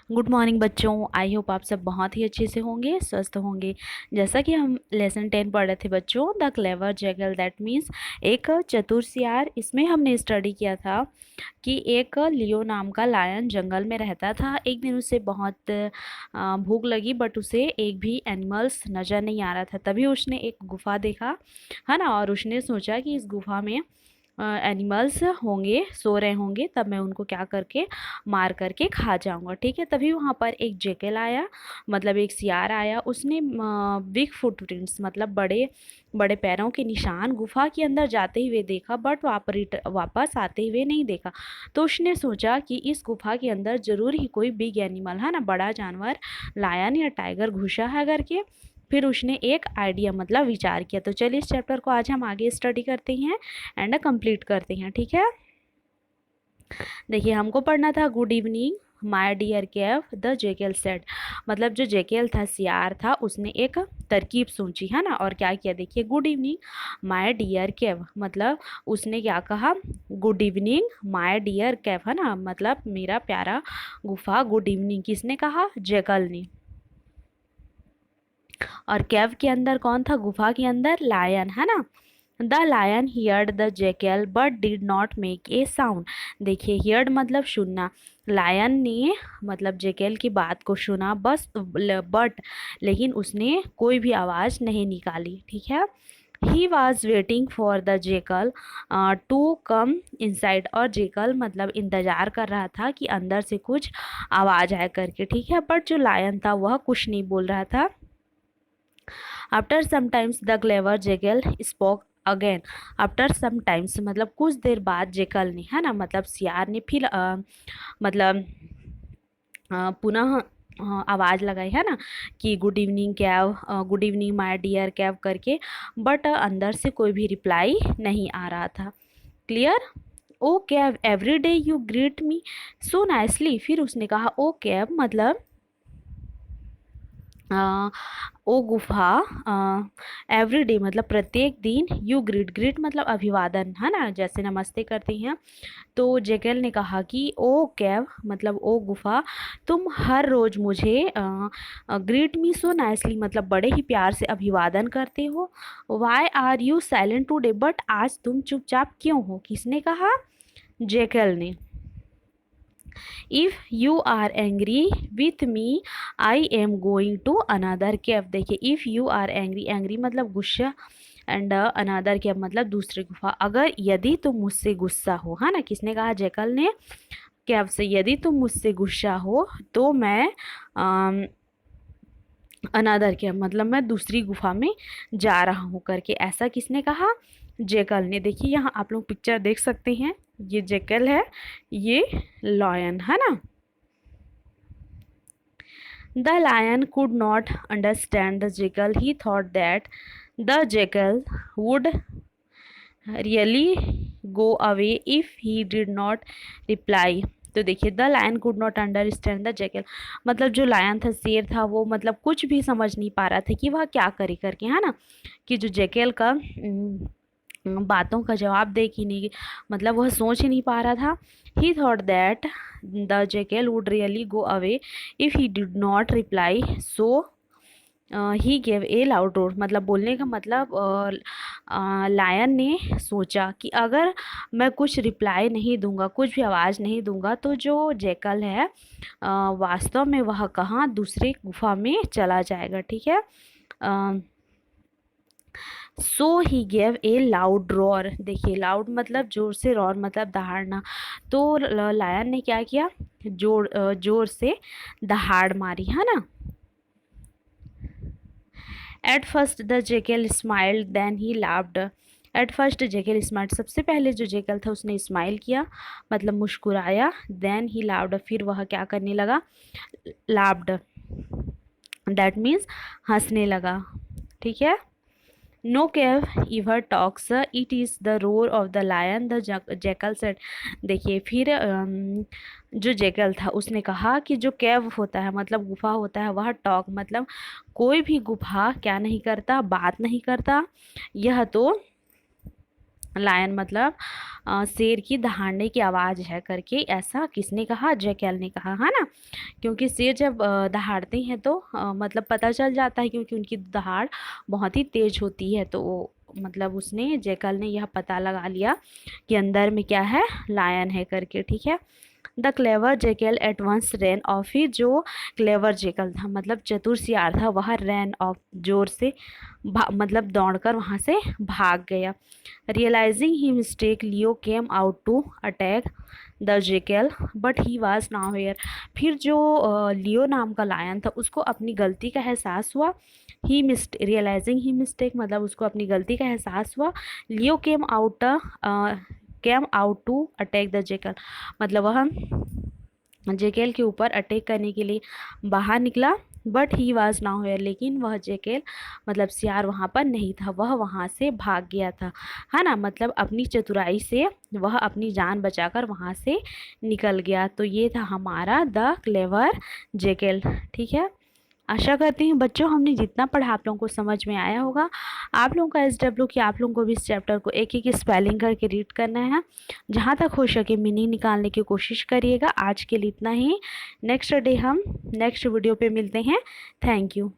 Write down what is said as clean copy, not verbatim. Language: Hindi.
गुड मॉर्निंग बच्चों। आई होप आप सब बहुत ही अच्छे से होंगे, स्वस्थ होंगे। जैसा कि हम लेसन 10 पढ़ रहे थे बच्चों, the clever Zaggle, that means एक चतुर सियार। इसमें हमने स्टडी किया था कि एक लियो नाम का लायन जंगल में रहता था। एक दिन उसे बहुत भूख लगी, बट उसे एक भी एनिमल्स नज़र नहीं आ रहा था। तभी उसने एक गुफा देखा, है ना, और उसने सोचा कि इस गुफा में एनिमल्स होंगे, सो रहे होंगे, तब मैं उनको क्या करके मार करके खा जाऊंगा। ठीक है, तभी वहाँ पर एक जेकल आया, मतलब एक सियार आया। उसने बिग फुटप्रिंट्स, मतलब बड़े बड़े पैरों के निशान गुफा के अंदर जाते हुए देखा, बट वापस आते हुए नहीं देखा। तो उसने सोचा कि इस गुफा के अंदर ज़रूर ही कोई बिग एनिमल, है ना, बड़ा जानवर, लायन या टाइगर घुसा है करके। फिर उसने एक आइडिया, मतलब विचार किया। तो चलिए इस चैप्टर को आज हम आगे स्टडी करते हैं एंड कंप्लीट करते हैं। ठीक है, देखिए हमको पढ़ना था good evening my dear cave, the jackal said. मतलब जो जेकेल था, सियार था, उसने एक तरकीब सोची, है ना, और क्या किया। देखिए गुड इवनिंग माय डियर केव, मतलब उसने क्या कहा, गुड इवनिंग माय डियर केव, है ना, मतलब मेरा प्यारा गुफा। गुड इवनिंग किसने कहा, जेकल ने। और केव के अंदर कौन था, गुफा के अंदर लायन, है ना। The lion heard the jackal but did not make a sound. देखिए हियर्ड मतलब सुनना, लायन ने मतलब जेकल की बात को सुना बस, बट लेकिन उसने कोई भी आवाज़ नहीं निकाली। ठीक है, he was waiting for the jackal to come inside. और जेकल मतलब इंतज़ार कर रहा था कि अंदर से कुछ आवाज़ आए करके। ठीक है, बट जो लायन था वह कुछ नहीं बोल रहा था। After sometimes the clever Jekyll spoke again. After sometimes मतलब कुछ देर बाद जेकल ने, है ना, मतलब सियार ने फिर मतलब पुनः आवाज़ लगाई, है ना, कि good evening cave, good evening my dear cave करके। बट अंदर से कोई भी रिप्लाई नहीं आ रहा था। Clear. Oh cave every day you greet me so nicely. फिर उसने कहा ओ कैव मतलब ओ गुफा, एवरीडे मतलब प्रत्येक दिन, यू ग्रीट, ग्रीट मतलब अभिवादन, है ना, जैसे नमस्ते करते हैं। तो जेकल ने कहा कि ओ कैव मतलब ओ गुफा, तुम हर रोज़ मुझे ग्रीट मी सो नाइसली मतलब बड़े ही प्यार से अभिवादन करते हो। Why are you silent today, but आज तुम चुपचाप क्यों हो। किसने कहा, जेकल ने। If you are angry with me I am going to another cave. देखिए if you are angry, angry मतलब गुस्सा, एंड अनदर केव मतलब दूसरी गुफा। अगर यदि तुम मुझसे गुस्सा हो, है ना, किसने कहा, जेकल ने केव से। यदि तुम मुझसे गुस्सा हो तो मैं अनदर केव मतलब मैं दूसरी गुफा में जा रहा हूँ करके। ऐसा किसने कहा, जेकल ने। देखिए यहाँ आप लोग पिक्चर देख सकते हैं, ये जेकल है, ये लॉयन, है ना। The lion could not understand the jackal. He thought that the jackal would really go away if he did not reply. तो देखिए the lion could not understand the jackal, मतलब जो लायन था, शेर था, वो मतलब कुछ भी समझ नहीं पा रहा था कि वह क्या करे करके, है ना, कि जो जेकल का बातों का जवाब दे कि नहीं, मतलब वह सोच ही नहीं पा रहा था। ही thought that the Jekyll would really go away if he did not reply, so he gave a loud roar. मतलब बोलने का मतलब लायन ने सोचा कि अगर मैं कुछ रिप्लाई नहीं दूंगा, कुछ भी आवाज़ नहीं दूंगा, तो जो जेकल है वास्तव में वह कहाँ, दूसरे गुफा में चला जाएगा। ठीक है, so he gave a loud roar. देखिए लाउड मतलब जोर से, रॉर मतलब दहाड़ना। तो लायन ने क्या किया, जोर से दहाड़ मारी, है ना। At first the jackal smiled then he laughed. At first jackal smiled, सबसे पहले जो जेकल था उसने स्माइल किया मतलब मुस्कुराया। देन ही लाफ्ड, फिर वह क्या करने लगा, लाफ्ड, दैट मीन्स हंसने लगा। ठीक है, no cave ever talks, it is the roar of the lion, the jackal said. देखिए फिर जो जेकल था उसने कहा कि जो केव होता है मतलब गुफा होता है, वह टॉक मतलब कोई भी गुफा क्या नहीं करता, बात नहीं करता। यह तो लायन मतलब शेर की दहाड़ने की आवाज़ है करके, ऐसा किसने कहा? जैकल ने कहा, है ना। क्योंकि शेर जब दहाड़ते हैं तो मतलब पता चल जाता है, क्योंकि उनकी दहाड़ बहुत ही तेज होती है। तो मतलब उसने, जैकल ने यह पता लगा लिया कि अंदर में क्या है? लायन है करके, ठीक है। The clever jackal at once ran off, he जो क्लेवर जेकल था मतलब चतुर सियार था, वह रैन ऑफ जोर से मतलब दौड़कर वहाँ से भाग गया। Realising he mistake, Leo came out to attack the jackal but he was now here. फिर जो लियो नाम का लायन था उसको अपनी गलती का एहसास हुआ। He mist realising he mistake मतलब उसको अपनी गलती का एहसास हुआ। Leo came out to attack the jackal मतलब वह जेकेल के ऊपर अटैक करने के लिए बाहर निकला। But he was now here, लेकिन वह जेकेल मतलब सियार वहाँ पर नहीं था, वह वहाँ से भाग गया था, है ना। मतलब अपनी चतुराई से वह अपनी जान बचाकर वहाँ से निकल गया। तो ये था हमारा द क्लेवर जेकेल, ठीक है। आशा करती हूँ बच्चों हमने जितना पढ़ा आप लोगों को समझ में आया होगा। आप लोगों का SW कि आप लोगों को भी इस चैप्टर को एक एक स्पेलिंग करके रीड करना है, जहाँ तक हो सके मीनिंग निकालने की कोशिश करिएगा। आज के लिए इतना ही। नेक्स्ट डे हम नेक्स्ट वीडियो पे मिलते हैं। Thank you.